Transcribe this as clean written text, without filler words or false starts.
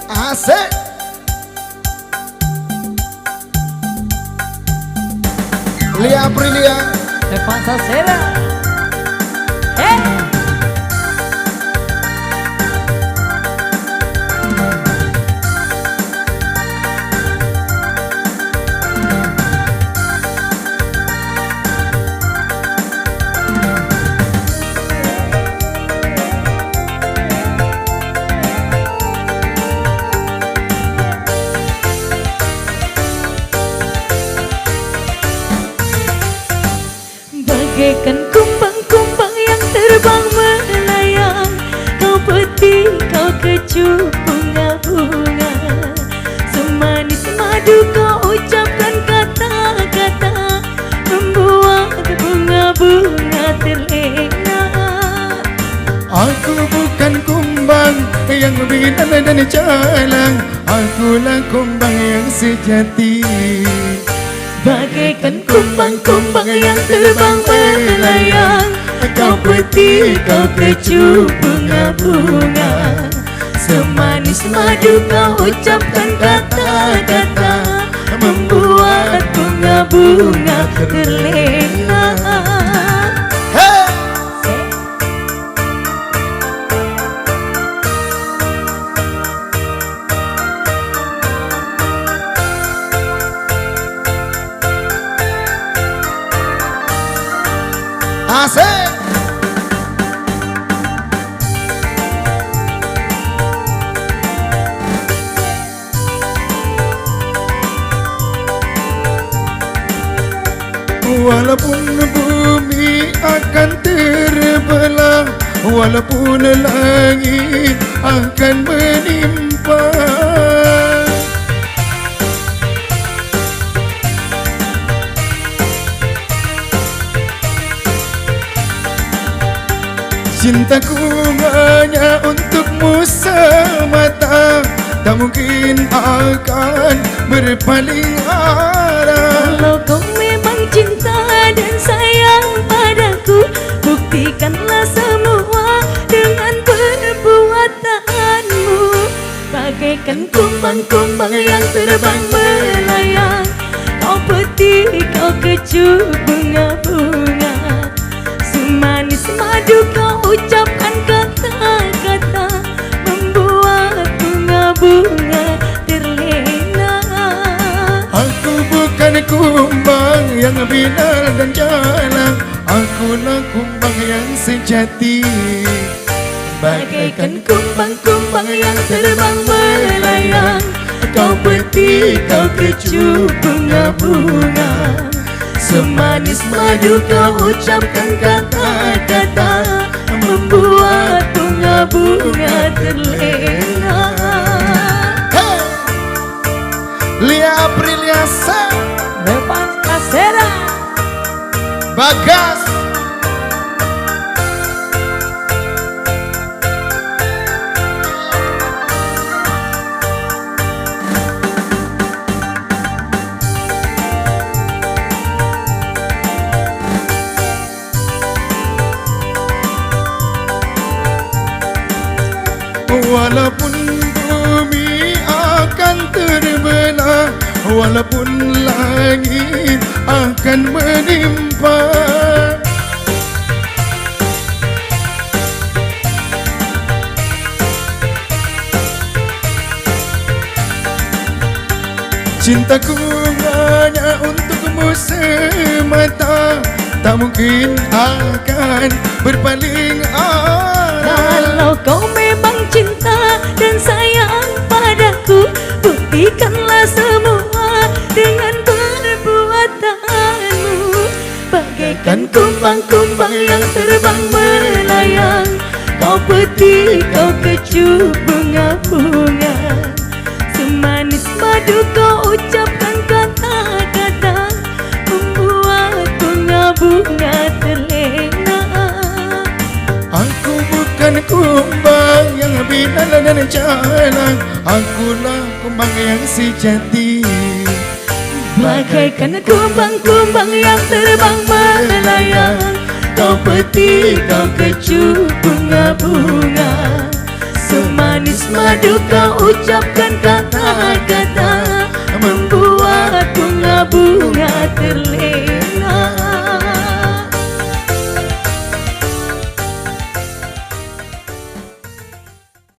Asik. Lia Aprilia Evan Sasera. Hey. Bagaikan kumbang-kumbang yang terbang melayang, kau peti, kau kecup bunga-bunga. Semanis madu kau ucapkan kata-kata, membuat bunga-bunga terlena. Aku bukan kumbang yang binar dan jalang, akulah kumbang yang sejati. Bagaikan kumbang-kumbang yang terbang melayang, kau peti, kau kecup bunga-bunga. Semanis madu kau ucapkan kata-kata, membuat bunga-bunga terlena. Hey! Asik. Walaupun bumi akan terbelah, walaupun langit akan menimpa, cintaku hanya untukmu semata, tak mungkin akan berpaling arah. Kalau kau memang cinta dan sayang padaku, buktikanlah semua dengan perbuatanmu. Bagaikan kumbang-kumbang yang terbang melayang, kau peti, kau kecup bunga-bunga. Semanis madu kau ucapkan kata-kata, membuat bunga-bunga terlena. Aku bukan kumbang yang binar dan jalang, akulah kumbang yang sejati. Bagaikan kumbang-kumbang yang terbang melayang, kau peti, kau kecup bunga-bunga. Semanis madu kau ucapkan kata-kata, membuat bunga-bunga terlena. Hey! Lia Aprilia Evan Sasera. Bagas. Walaupun bumi akan terbelah, walaupun langit akan menimpa, cintaku hanya untukmu semata, tak mungkin akan berpaling arah. Kalau kau memang cinta dan sayang padaku, buktikanlah semua dengan perbuatanmu. Bagaikan kumbang-kumbang yang terbang melayang, kau peti, kau kecup bunga-bunga. Semanis madu kau ucapkan kata-kata, membuat bunga-bunga terlena. Aku bukan kumbang yang binar dan jalang, akulah kumbang yang sejati. Bagaikan kumbang-kumbang yang terbang melayang, kau peti, kau kecup bunga-bunga. Semanis Manis madu kau ucapkan kata-kata Membuat bunga-bunga terlena